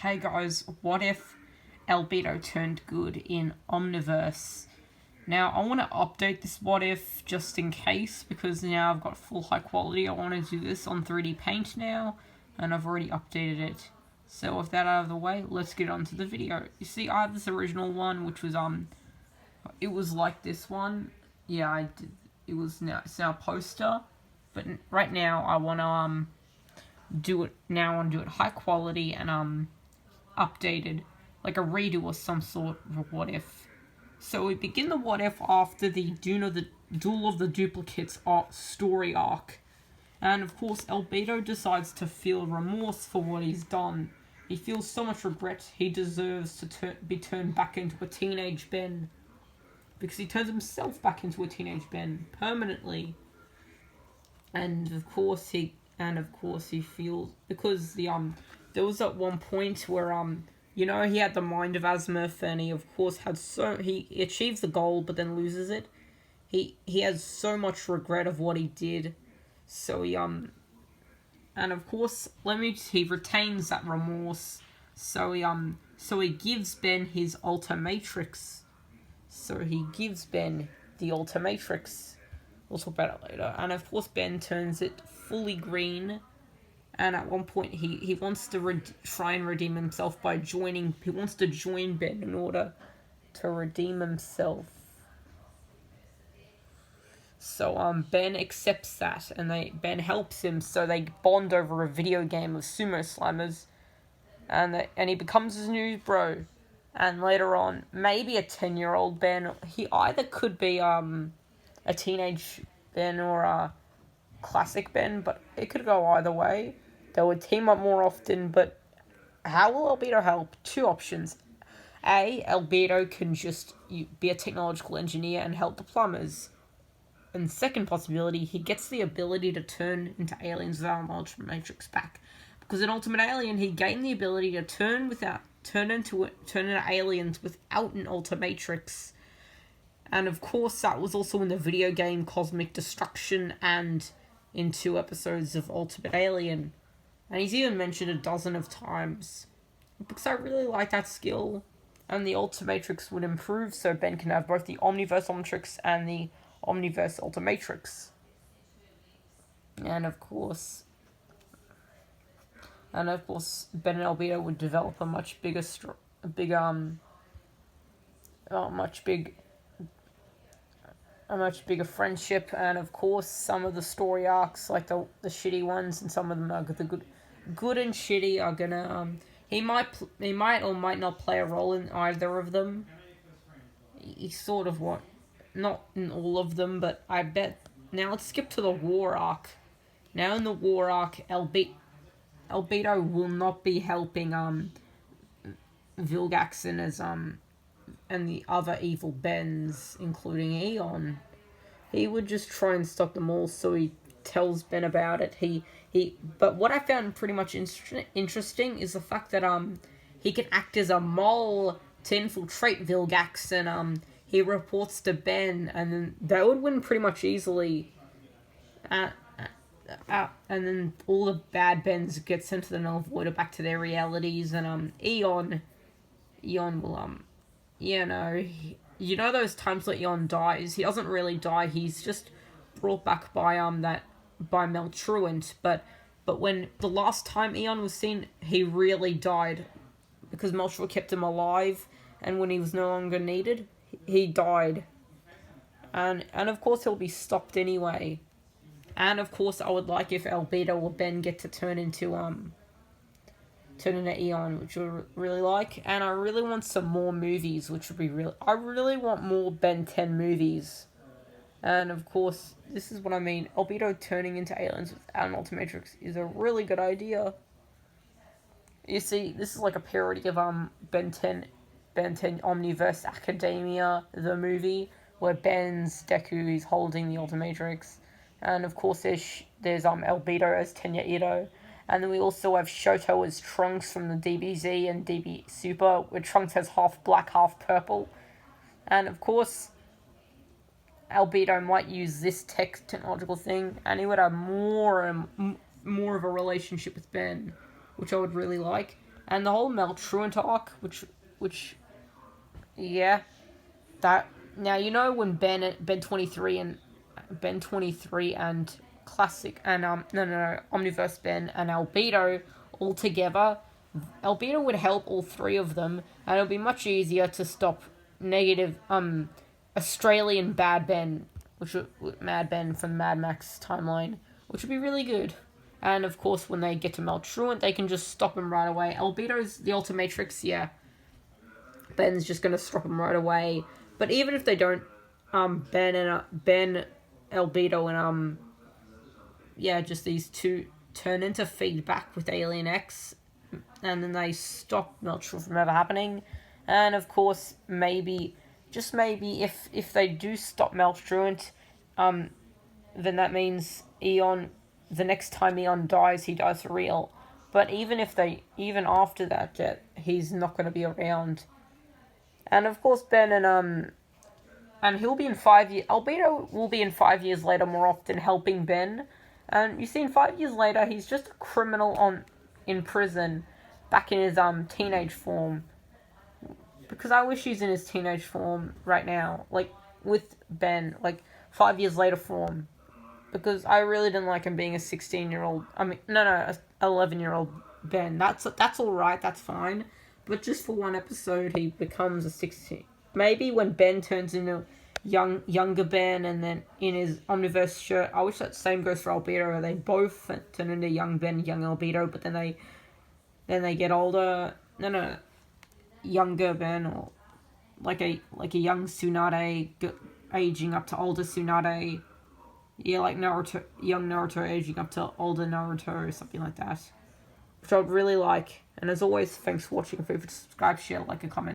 Hey guys, what if albedo turned good in omniverse? Now, I want to update this what if just in case, because now I've got full high quality. I want to do this on 3D Paint now, and I've already updated it. So with that out of the way, let's get on to the video. You see, I have this original one, which was, it was like this one. Yeah, I did. It's now a poster, but right now I want to, do it high quality and, updated, like a redo or some sort of what if. So we begin the what if after the Duel of the Duplicates story arc. And of course, albedo decides to feel remorse for what he's done. He feels so much regret he deserves to be turned back into a teenage Ben. Because he turns himself back into a teenage Ben permanently. And of course he feels, because there was at one point where he had the mind of Azimuth, and he of course he achieves the goal but then loses it. He has so much regret of what he did, so and of course he retains that remorse, so he gives Ben his Ultimatrix. So he gives Ben the Ultimatrix. We'll talk about it later. And of course Ben turns it fully green. And at one point, he wants to try and redeem himself by joining. He wants to join Ben in order to redeem himself. So Ben accepts that, and Ben helps him. So they bond over a video game of sumo slammers, and he becomes his new bro. And later on, maybe a 10-year-old Ben. He either could be a teenage Ben or a classic Ben, but it could go either way. They would team up more often, but how will albedo help? Two options. A, albedo can just be a technological engineer and help the plumbers. And second possibility, he gets the ability to turn into aliens without an Ultimatrix back. Because in Ultimate Alien, he gained the ability to turn into aliens without an Ultimatrix. And of course, that was also in the video game Cosmic Destruction and in 2 episodes of Ultimate Alien. And he's even mentioned a dozen of times. Because I really like that skill. And the Ultimatrix would improve so Ben can have both the Omniverse Omnitrix and the Omniverse Ultimatrix. And of course, Ben and albedo would develop a much bigger friendship. And of course, some of the story arcs, like the shitty ones, and some of them are the good and shitty, are gonna he might or might not play a role in either of them. He sort of not in all of them, but I bet. Now let's skip to the war arc. Now in the war arc, albedo will not be helping Vilgaxen as and the other evil Bens, including Eon. He would just try and stop them all, so he tells Ben about it. But what I found pretty much interesting is the fact that he can act as a mole to infiltrate Vilgax, and he reports to Ben, and then they would win pretty much easily. And then all the bad Bens get sent to the Null Void back to their realities, and Eon will you know those times that Eon dies? He doesn't really die. He's just brought back by Mel Truant. But when the last time Eon was seen, he really died because Mel Truant kept him alive, and when he was no longer needed, he died. And of course he'll be stopped anyway. And of course I would like if albedo or Ben get to turn into Eon, which I really like. And I really want some more movies, which would be I really want more Ben 10 movies. And of course, this is what I mean. Albedo turning into aliens without an Ultimatrix is a really good idea. You see, this is like a parody of Ben 10 Omniverse Academia, the movie, where Ben's Deku is holding the Ultimatrix. And of course there's albedo as Tenya Ito. And then we also have Shoto as Trunks from the DBZ and DB Super, where Trunks has half black, half purple. And of course, albedo might use this technological thing, and he would have more of a relationship with Ben, which I would really like. And the whole Mel Truant arc, yeah, that, now, you know, when Ben 23 and Classic, and, no, Omniverse Ben and Albedo all together, Albedo would help all three of them, and it would be much easier to stop negative, Australian Bad Ben, Mad Ben from Mad Max timeline, which would be really good. And of course, when they get to Mel Truant, they can just stop him right away. Albedo's the Ultimatrix, yeah. Ben's just gonna stop him right away. But even if they don't, Ben, Albedo, and yeah, just these two turn into feedback with Alien X, and then they stop Mel Truant from ever happening. And of course, maybe, just maybe, if they do stop Mel Truant, then that means Eon, the next time Eon dies, he dies for real. But even after that, he's not going to be around. And of course, Ben and he'll be in 5 years. Albedo will be in 5 years later more often, helping Ben. And you see, in 5 years later, he's just a criminal in prison, back in his teenage form. Because I wish he's in his teenage form right now, like with Ben, like 5 years later form. Because I really didn't like him being a 16-year-old. I mean, no, a 11-year-old Ben. That's all right. That's fine. But just for one episode, he becomes a 16. Maybe when Ben turns into younger Ben, and then in his Omniverse shirt, I wish that same goes for Albedo. They both turn into young Ben, young Albedo, but then they get older. No, younger Ben, or like a young Tsunade aging up to older Tsunade. Yeah, like Naruto, young Naruto aging up to older Naruto, or something like that. Which I would really like. And as always, thanks for watching. Feel free to subscribe, share, like, a comment.